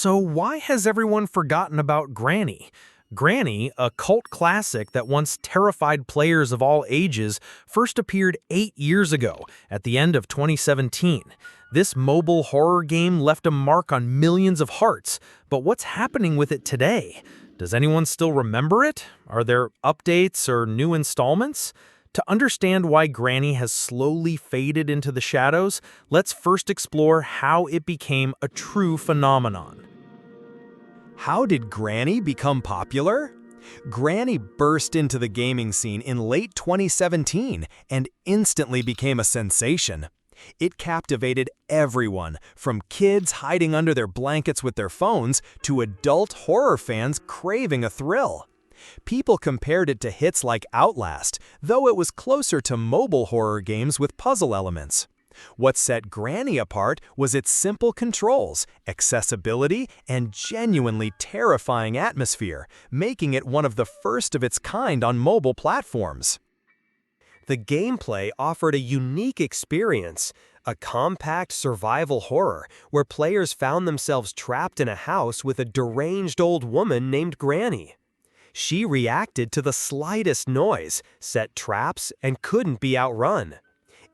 So why has everyone forgotten about Granny? Granny, a cult classic that once terrified players of all ages, first appeared 8 years ago, at the end of 2017. This mobile horror game left a mark on millions of hearts, but what's happening with it today? Does anyone still remember it? Are there updates or new installments? To understand why Granny has slowly faded into the shadows, let's first explore how it became a true phenomenon. How did Granny become popular? Granny burst into the gaming scene in late 2017 and instantly became a sensation. It captivated everyone, from kids hiding under their blankets with their phones to adult horror fans craving a thrill. People compared it to hits like Outlast, though it was closer to mobile horror games with puzzle elements. What set Granny apart was its simple controls, accessibility, and genuinely terrifying atmosphere, making it one of the first of its kind on mobile platforms. The gameplay offered a unique experience, a compact survival horror where players found themselves trapped in a house with a deranged old woman named Granny. She reacted to the slightest noise, set traps, and couldn't be outrun.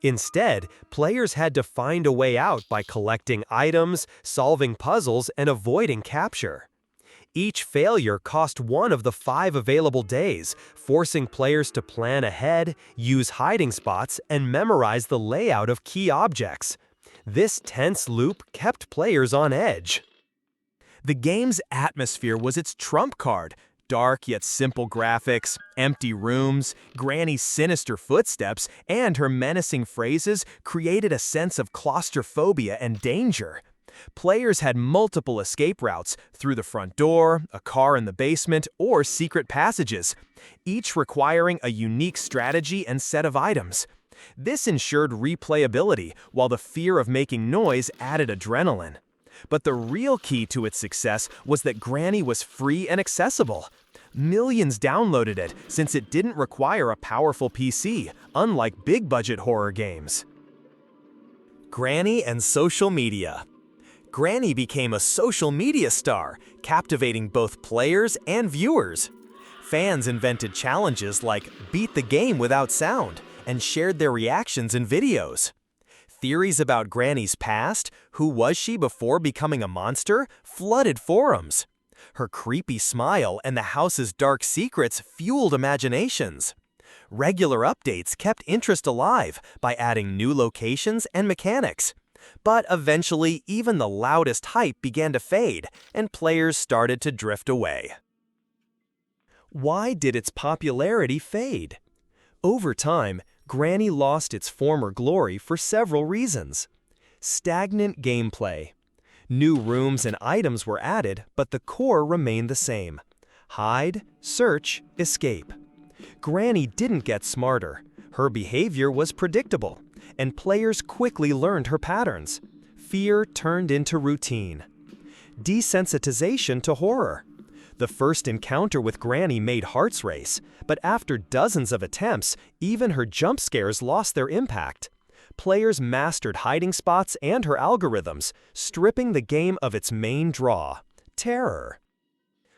Instead, players had to find a way out by collecting items, solving puzzles, and avoiding capture. Each failure cost one of the 5 available days, forcing players to plan ahead, use hiding spots, and memorize the layout of key objects. This tense loop kept players on edge. The game's atmosphere was its trump card. Dark yet simple graphics, empty rooms, Granny's sinister footsteps, and her menacing phrases created a sense of claustrophobia and danger. Players had multiple escape routes, through the front door, a car in the basement, or secret passages, each requiring a unique strategy and set of items. This ensured replayability, while the fear of making noise added adrenaline. But the real key to its success was that Granny was free and accessible. Millions downloaded it since it didn't require a powerful PC, unlike big-budget horror games. Granny and social media. Granny became a social media star, captivating both players and viewers. Fans invented challenges like Beat the Game Without Sound and shared their reactions in videos. Theories about Granny's past, who was she before becoming a monster, flooded forums. Her creepy smile and the house's dark secrets fueled imaginations. Regular updates kept interest alive by adding new locations and mechanics. But eventually, even the loudest hype began to fade, and players started to drift away. Why did its popularity fade? Over time, Granny lost its former glory for several reasons. Stagnant gameplay. New rooms and items were added, but the core remained the same. Hide, search, escape. Granny didn't get smarter. Her behavior was predictable, and players quickly learned her patterns. Fear turned into routine. Desensitization to horror. The first encounter with Granny made hearts race, but after dozens of attempts, even her jump scares lost their impact. Players mastered hiding spots and her algorithms, stripping the game of its main draw, terror.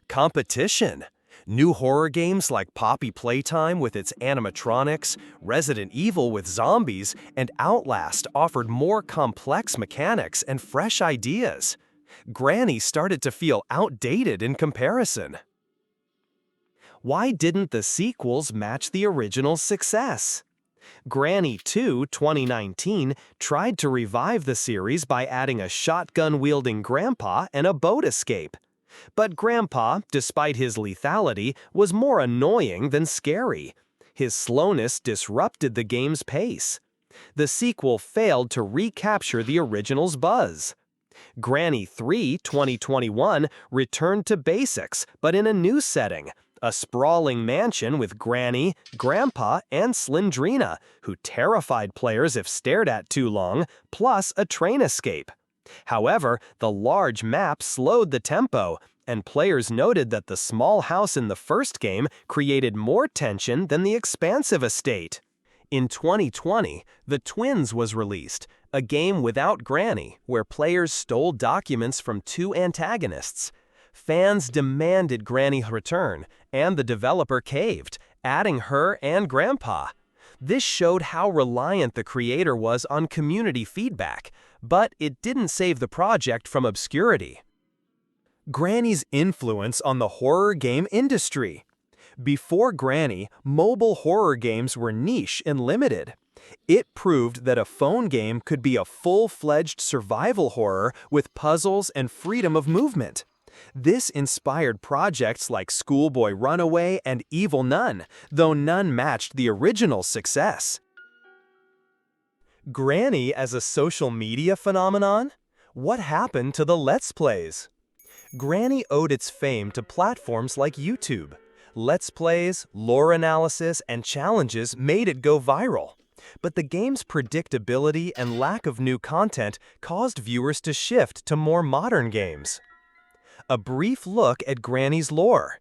Competition. New horror games like Poppy Playtime with its animatronics, Resident Evil with zombies, and Outlast offered more complex mechanics and fresh ideas. Granny started to feel outdated in comparison. Why didn't the sequels match the original's success? Granny 2 2019 tried to revive the series by adding a shotgun-wielding grandpa and a boat escape. But Grandpa, despite his lethality, was more annoying than scary. His slowness disrupted the game's pace. The sequel failed to recapture the original's buzz. Granny 3 2021 returned to basics, but in a new setting, a sprawling mansion with Granny, Grandpa, and Slendrina, who terrified players if stared at too long, plus a train escape. However, the large map slowed the tempo, and players noted that the small house in the first game created more tension than the expansive estate. In 2020, The Twins was released, a game without Granny, where players stole documents from two antagonists. Fans demanded Granny return, and the developer caved, adding her and Grandpa. This showed how reliant the creator was on community feedback, but it didn't save the project from obscurity. Granny's influence on the horror game industry. Before Granny, mobile horror games were niche and limited. It proved that a phone game could be a full-fledged survival horror with puzzles and freedom of movement. This inspired projects like Schoolboy Runaway and Evil Nun, though none matched the original success. Granny as a social media phenomenon? What happened to the Let's Plays? Granny owed its fame to platforms like YouTube. Let's Plays, lore analysis, and challenges made it go viral. But the game's predictability and lack of new content caused viewers to shift to more modern games. A brief look at Granny's lore.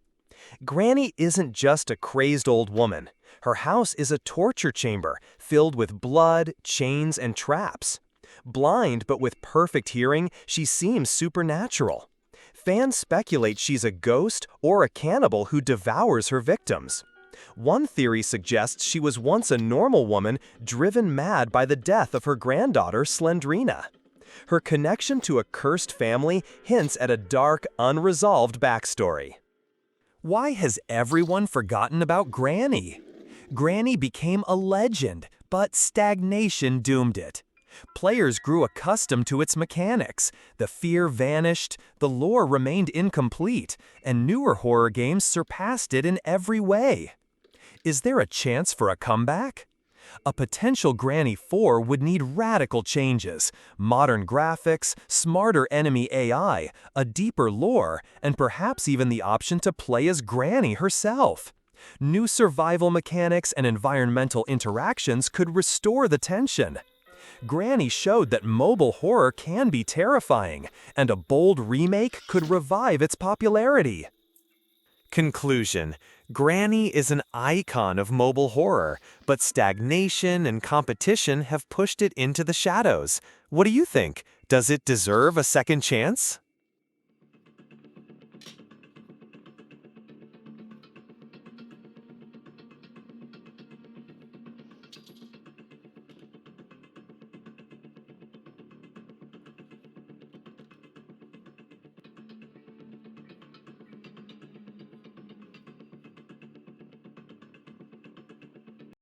Granny isn't just a crazed old woman. Her house is a torture chamber filled with blood, chains, and traps. Blind but with perfect hearing, she seems supernatural. Fans speculate she's a ghost or a cannibal who devours her victims. One theory suggests she was once a normal woman driven mad by the death of her granddaughter, Slendrina. Her connection to a cursed family hints at a dark, unresolved backstory. Why has everyone forgotten about Granny? Granny became a legend, but stagnation doomed it. Players grew accustomed to its mechanics, the fear vanished, the lore remained incomplete, and newer horror games surpassed it in every way. Is there a chance for a comeback? A potential Granny 4 would need radical changes, modern graphics, smarter enemy AI, a deeper lore, and perhaps even the option to play as Granny herself. New survival mechanics and environmental interactions could restore the tension. Granny showed that mobile horror can be terrifying, and a bold remake could revive its popularity. Conclusion: Granny is an icon of mobile horror, but stagnation and competition have pushed it into the shadows. What do you think? Does it deserve a second chance?